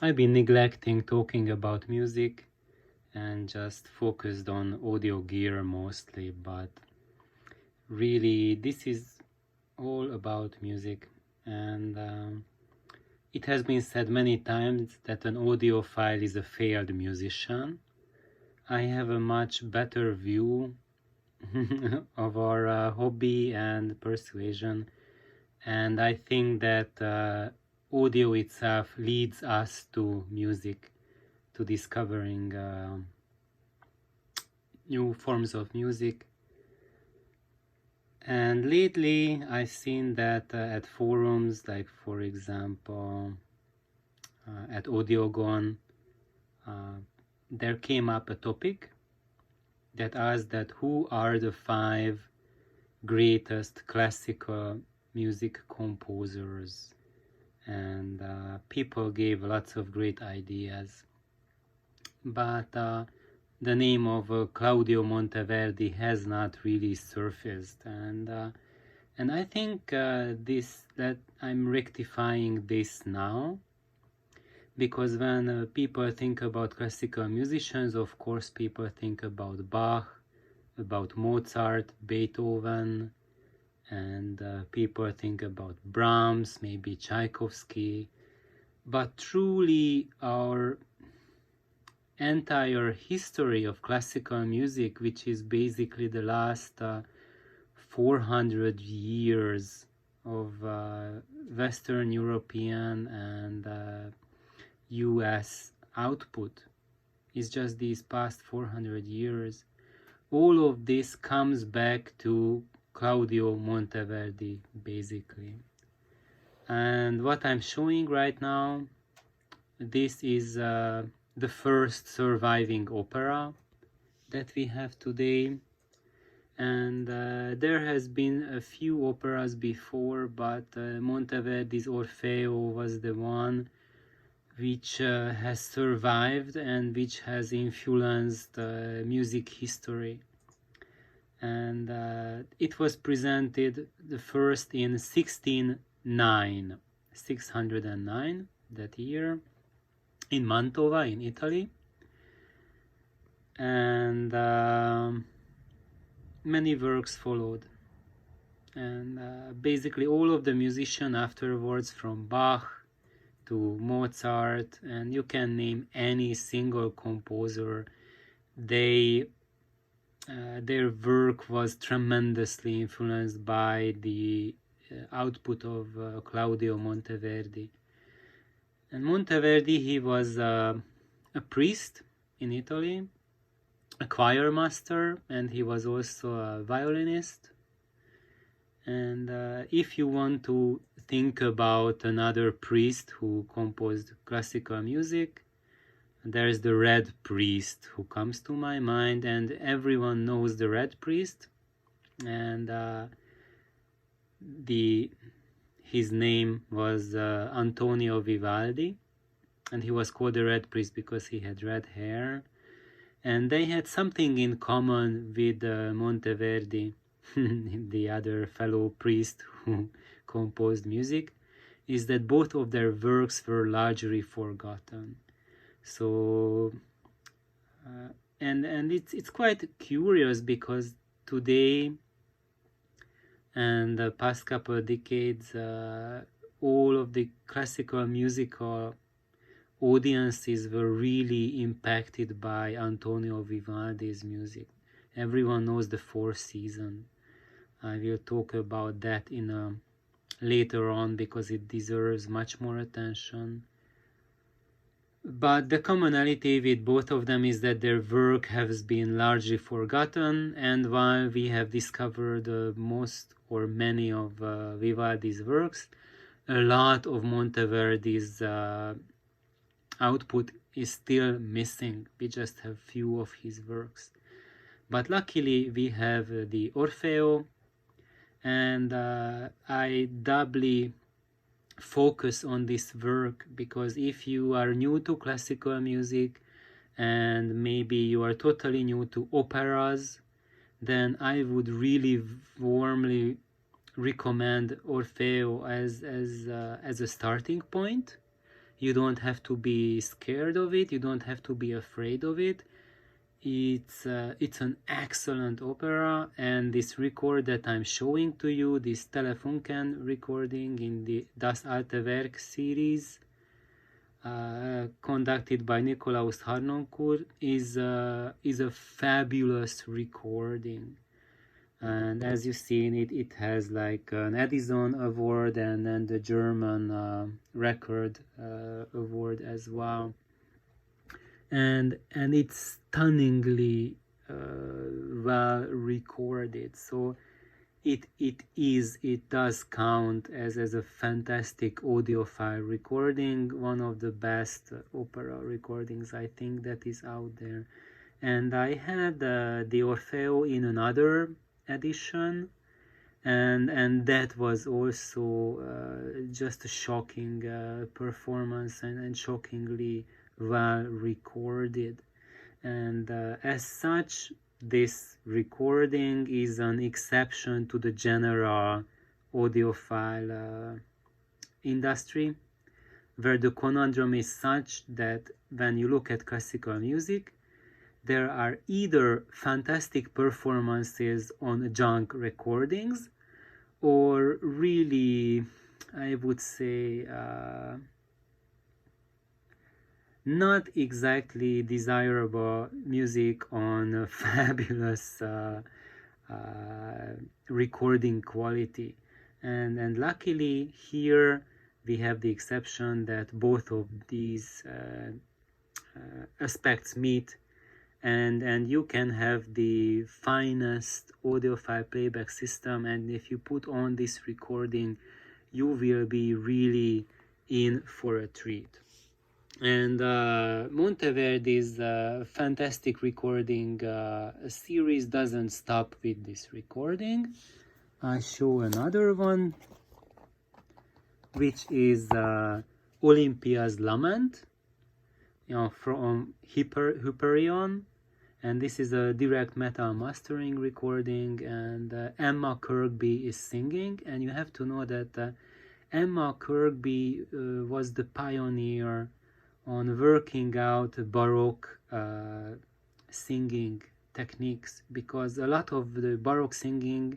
I've been neglecting talking about music and just focused on audio gear mostly, but really this is all about music. And it has been said many times that an audiophile is a failed musician. I have a much better view of our hobby and persuasion, and I think that audio itself leads us to music, to discovering new forms of music. And lately I've seen that at forums, like for example at Audiogon, there came up a topic that asked that who are the 5 greatest classical music composers, and people gave lots of great ideas, but the name of Claudio Monteverdi has not really surfaced, and I think that I'm rectifying this now, because when people think about classical musicians, of course people think about Bach, about Mozart, Beethoven, and people think about Brahms, maybe Tchaikovsky, but truly our entire history of classical music, which is basically the last 400 years of Western European and US output, is just these past 400 years. All of this comes back to Claudio Monteverdi, basically. And what I'm showing right now, this is the first surviving opera that we have today. And there has been a few operas before, but Monteverdi's Orfeo was the one which has survived and which has influenced music history. And it was presented the first in 609, that year, in Mantova in Italy. And many works followed, and basically all of the musicians afterwards, from Bach to Mozart, and you can name any single composer, their work was tremendously influenced by the output of Claudio Monteverdi. And Monteverdi, he was a priest in Italy, a choir master, and he was also a violinist. And if you want to think about another priest who composed classical music, there's the Red Priest who comes to my mind, and everyone knows the Red Priest. And his name was Antonio Vivaldi, and he was called the Red Priest because he had red hair. And they had something in common with Monteverdi, the other fellow priest who composed music, is that both of their works were largely forgotten. So, and it's quite curious, because today and the past couple of decades, all of the classical musical audiences were really impacted by Antonio Vivaldi's music. Everyone knows the Fourth Season. I will talk about that in later on, because it deserves much more attention. But the commonality with both of them is that their work has been largely forgotten, and while we have discovered most or many of Vivaldi's works, a lot of Monteverdi's output is still missing. We just have few of his works. But luckily we have the Orfeo, and I doubly focus on this work, because if you are new to classical music and maybe you are totally new to operas, then I would really warmly recommend Orfeo as a starting point. You don't have to be scared of it, you don't have to be afraid of it. It's an excellent opera, and this record that I'm showing to you, this Telefunken recording in the Das Alte Werk series, conducted by Nikolaus Harnoncourt, is a fabulous recording. And as you've seen, it has like an Edison Award and then the German record award as well. And it's stunningly well recorded. So it does count as a fantastic audiophile recording, one of the best opera recordings I think that is out there. And I had the Orfeo in another edition, and that was also just a shocking performance and shockingly well recorded. And as such, this recording is an exception to the general audiophile industry, where the conundrum is such that when you look at classical music, there are either fantastic performances on junk recordings or really, I would say, not exactly desirable music on fabulous recording quality. And luckily here we have the exception that both of these aspects meet, and you can have the finest audiophile playback system, and if you put on this recording, you will be really in for a treat. And Monteverdi's fantastic recording series doesn't stop with this recording. I show another one, which is Olympia's Lament, from Hyperion. And this is a direct metal mastering recording, and Emma Kirkby is singing. And you have to know that Emma Kirkby was the pioneer on working out baroque singing techniques, because a lot of the baroque singing,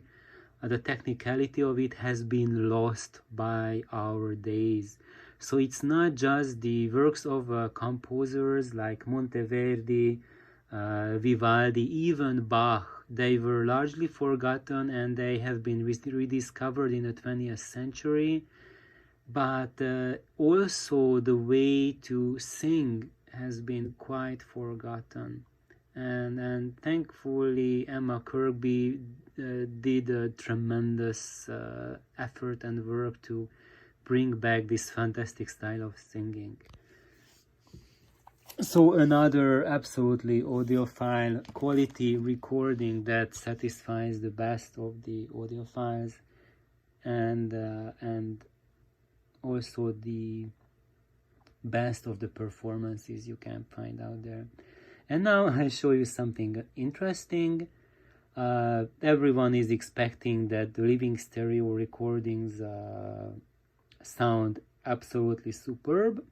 the technicality of it has been lost by our days. So it's not just the works of composers like Monteverdi, Vivaldi, even Bach. They were largely forgotten and they have been rediscovered in the 20th century. But also the way to sing has been quite forgotten. And thankfully Emma Kirkby did a tremendous effort and work to bring back this fantastic style of singing. So another absolutely audiophile quality recording that satisfies the best of the audiophiles, and also the best of the performances you can find out there. And now I show you something interesting. Everyone is expecting that the living stereo recordings sound absolutely superb.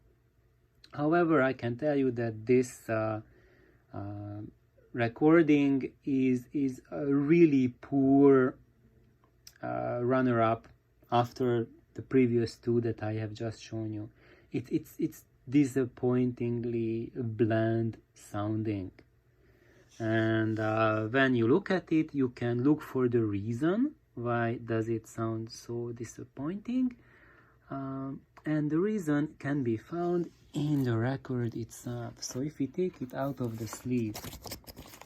However, I can tell you that this recording is a really poor runner-up after the previous two that I have just shown you. It's disappointingly bland sounding. And when you look at it, you can look for the reason why does it sound so disappointing. And the reason can be found in the record itself. So if we take it out of the sleeve,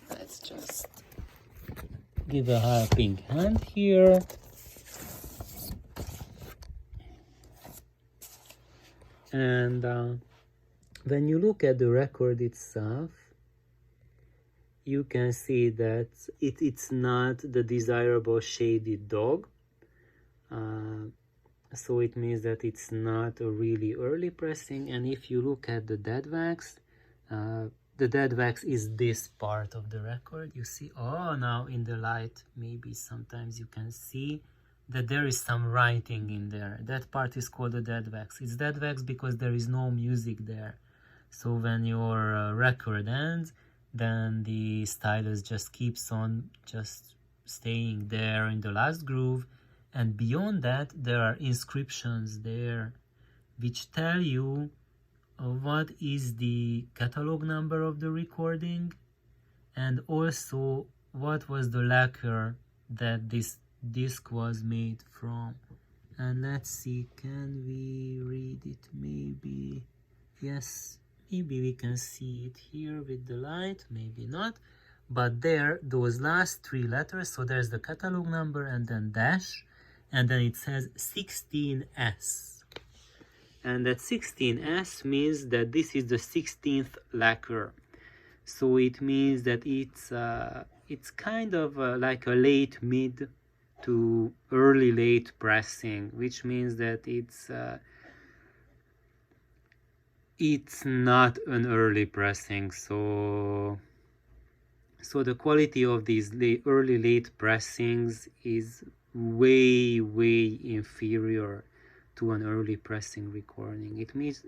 let's just give a helping hand here. And when you look at the record itself, you can see that it's not the desirable shaded dog. So it means that it's not a really early pressing. And if you look at the dead wax is this part of the record. You see, oh, now in the light maybe sometimes you can see that there is some writing in there. That part is called a dead wax. It's dead wax because there is no music there. So when your record ends, then the stylus just keeps on just staying there in the last groove, and beyond that there are inscriptions there which tell you what is the catalog number of the recording, and also what was the lacquer that this disc was made from. And let's see, can we read it? Maybe yes, maybe we can see it here with the light, maybe not, but there, those last three letters, so there's the catalog number and then dash, and then it says 16S. And that 16S means that this is the 16th lacquer. So it means that it's kind of like a late mid to early late pressing, which means that it's not an early pressing. So the quality of these early late pressings is way inferior to an early pressing recording. It means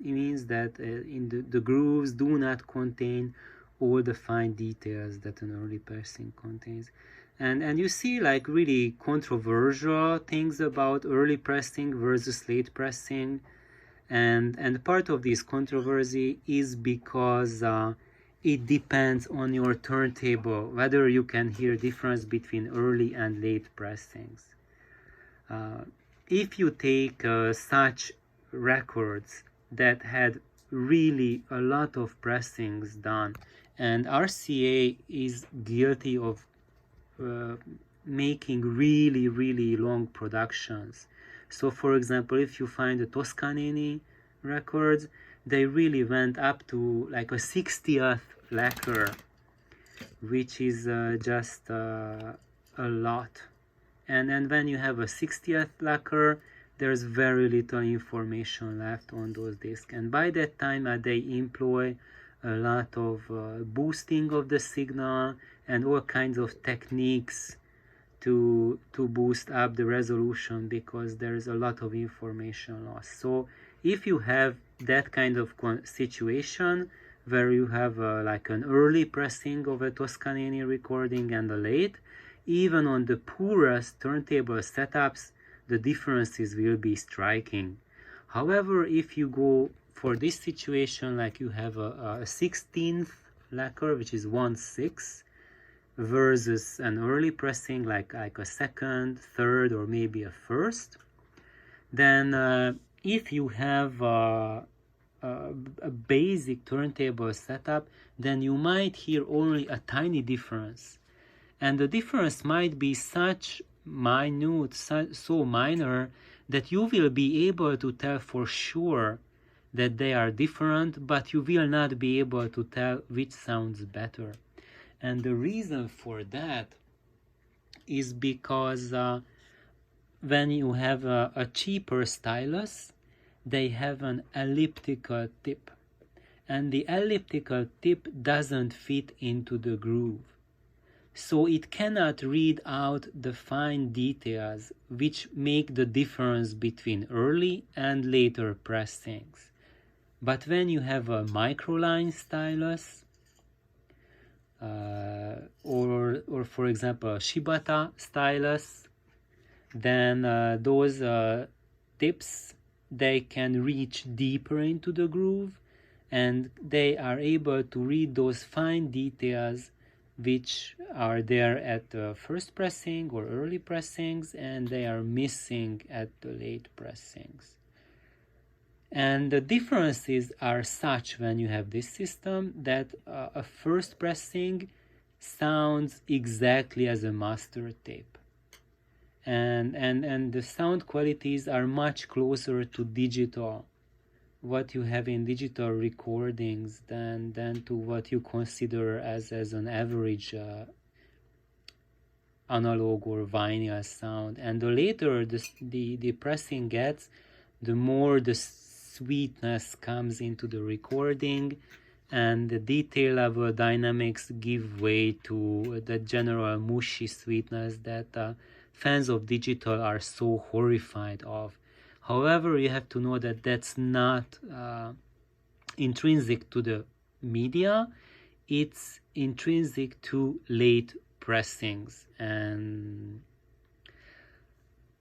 that in the grooves do not contain all the fine details that an early pressing contains. And you see like really controversial things about early pressing versus late pressing, and part of this controversy is because it depends on your turntable whether you can hear difference between early and late pressings. If you take such records that had really a lot of pressings done, and RCA is guilty of making really long productions. So for example, if you find the Toscanini records, they really went up to like a 60th lacquer, which is just a lot. And then when you have a 60th lacquer, there's very little information left on those discs. And by that time, they employ a lot of boosting of the signal and all kinds of techniques to boost up the resolution, because there's a lot of information loss. So if you have that kind of situation where you have like an early pressing of a Toscanini recording and a late, even on the poorest turntable setups, the differences will be striking. However, if you go for this situation, like you have a 16th lacquer, which is 1/6, versus an early pressing like a second, third, or maybe a first, then if you have a basic turntable setup, then you might hear only a tiny difference. And the difference might be such minute, so minor, that you will be able to tell for sure that they are different, but you will not be able to tell which sounds better. And the reason for that is because when you have a cheaper stylus, they have an elliptical tip. And the elliptical tip doesn't fit into the groove. So it cannot read out the fine details which make the difference between early and later pressings. But when you have a microline stylus, or for example a Shibata stylus, then those tips, they can reach deeper into the groove, and they are able to read those fine details which are there at the first pressing or early pressings, and they are missing at the late pressings. And the differences are such when you have this system that a first pressing sounds exactly as a master tape. And the sound qualities are much closer to digital, what you have in digital recordings, than to what you consider as an average analog or vinyl sound. And the later the pressing gets, the more the sweetness comes into the recording, and the detail level dynamics give way to the general mushy sweetness that fans of digital are so horrified of. However, you have to know that that's not intrinsic to the media, it's intrinsic to late pressings. And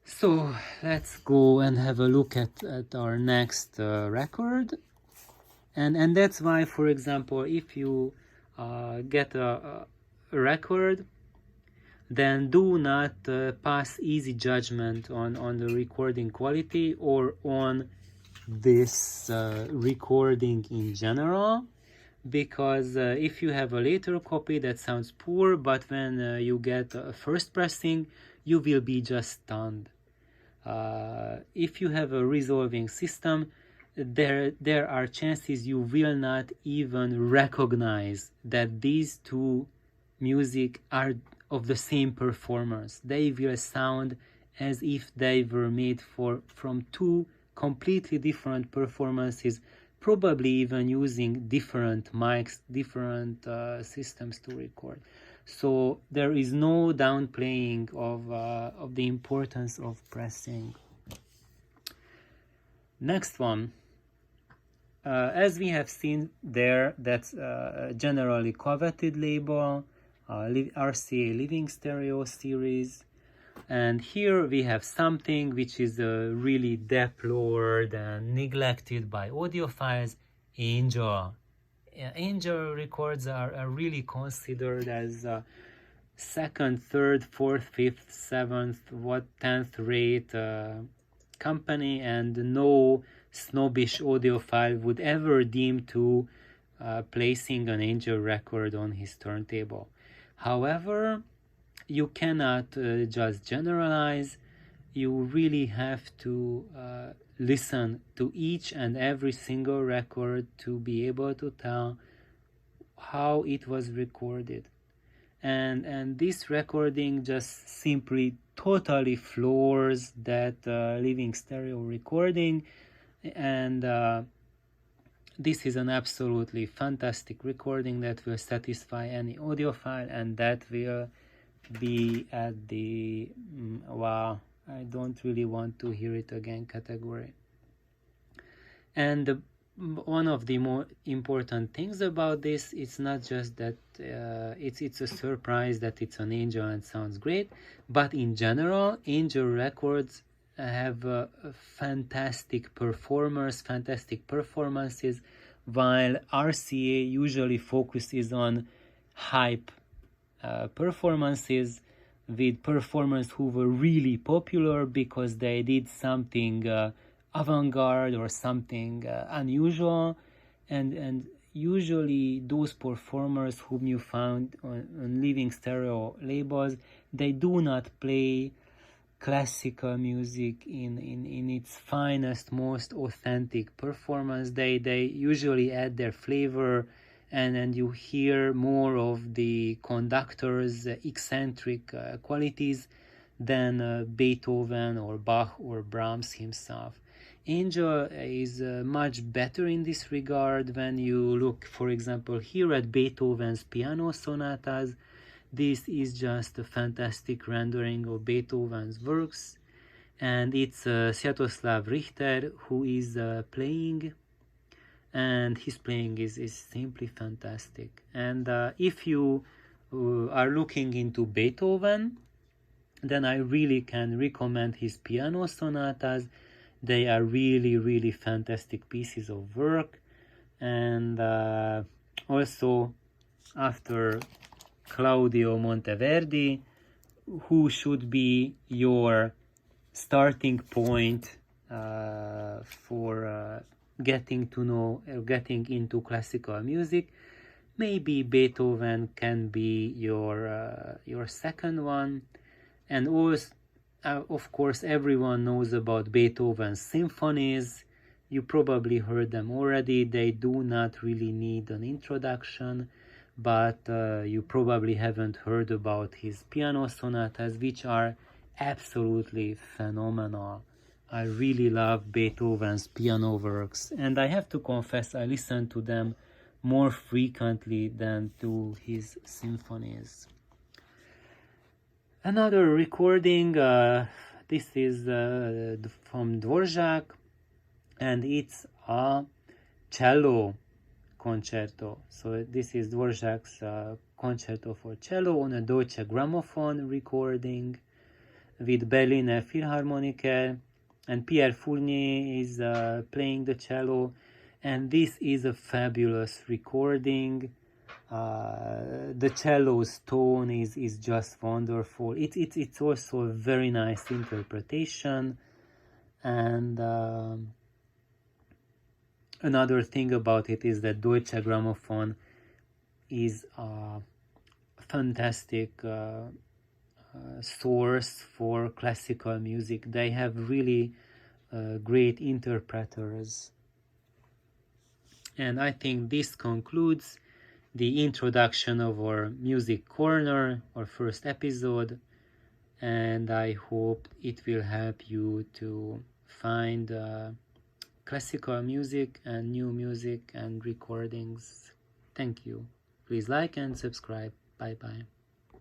so let's go and have a look at our next record. And that's why, for example, if you get a record, then do not pass easy judgment on the recording quality or on this recording in general, because if you have a later copy that sounds poor, but when you get a first pressing, you will be just stunned. If you have a resolving system, there are chances you will not even recognize that these two music are of the same performance. They will sound as if they were made from two completely different performances, probably even using different mics, different systems to record. So there is no downplaying of the importance of pressing. Next one. As we have seen there, that's a generally coveted label, RCA Living Stereo series. And here we have something which is really deplored and neglected by audiophiles, Angel. Angel records are really considered as second, third, fourth, fifth, seventh, 10th rate company, and no snobbish audiophile would ever deem to placing an Angel record on his turntable. However, you cannot just generalize. You really have to listen to each and every single record to be able to tell how it was recorded. And this recording just simply totally floors that living stereo recording. And this is an absolutely fantastic recording that will satisfy any audiophile, and that will be at the wow, I don't really want to hear it again category. And one of the more important things about this, it's not just that it's a surprise that it's an Angel and sounds great, but in general, Angel records have fantastic performers, fantastic performances, while RCA usually focuses on hype performances with performers who were really popular because they did something avant-garde or something unusual, and usually those performers whom you found on living stereo labels, they do not play classical music in its finest, most authentic performance. They usually add their flavor, and you hear more of the conductor's eccentric qualities than Beethoven or Bach or Brahms himself. Angel is much better in this regard. When you look, for example, here at Beethoven's piano sonatas, this is just a fantastic rendering of Beethoven's works, and it's Sviatoslav Richter who is playing, and his playing is simply fantastic. And if you are looking into Beethoven, then I really can recommend his piano sonatas. They are really, really fantastic pieces of work. And also, after Claudio Monteverdi, who should be your starting point for getting to know, getting into classical music, maybe Beethoven can be your second one. And also, of course, everyone knows about Beethoven's symphonies. You probably heard them already. They do not really need an introduction, but you probably haven't heard about his piano sonatas, which are absolutely phenomenal. I really love Beethoven's piano works, and I have to confess I listen to them more frequently than to his symphonies. Another recording, this is from Dvorak, and it's a cello concerto. So this is Dvorak's concerto for cello on a Deutsche Grammophon recording with Berliner Philharmoniker, and Pierre Fournier is playing the cello, and this is a fabulous recording. The cello's tone is just wonderful. It's also a very nice interpretation. And another thing about it is that Deutsche Grammophon is a fantastic source for classical music. They have really great interpreters. And I think this concludes the introduction of our music corner, our first episode, and I hope it will help you to find classical music and new music and recordings. Thank you. Please like and subscribe. Bye bye.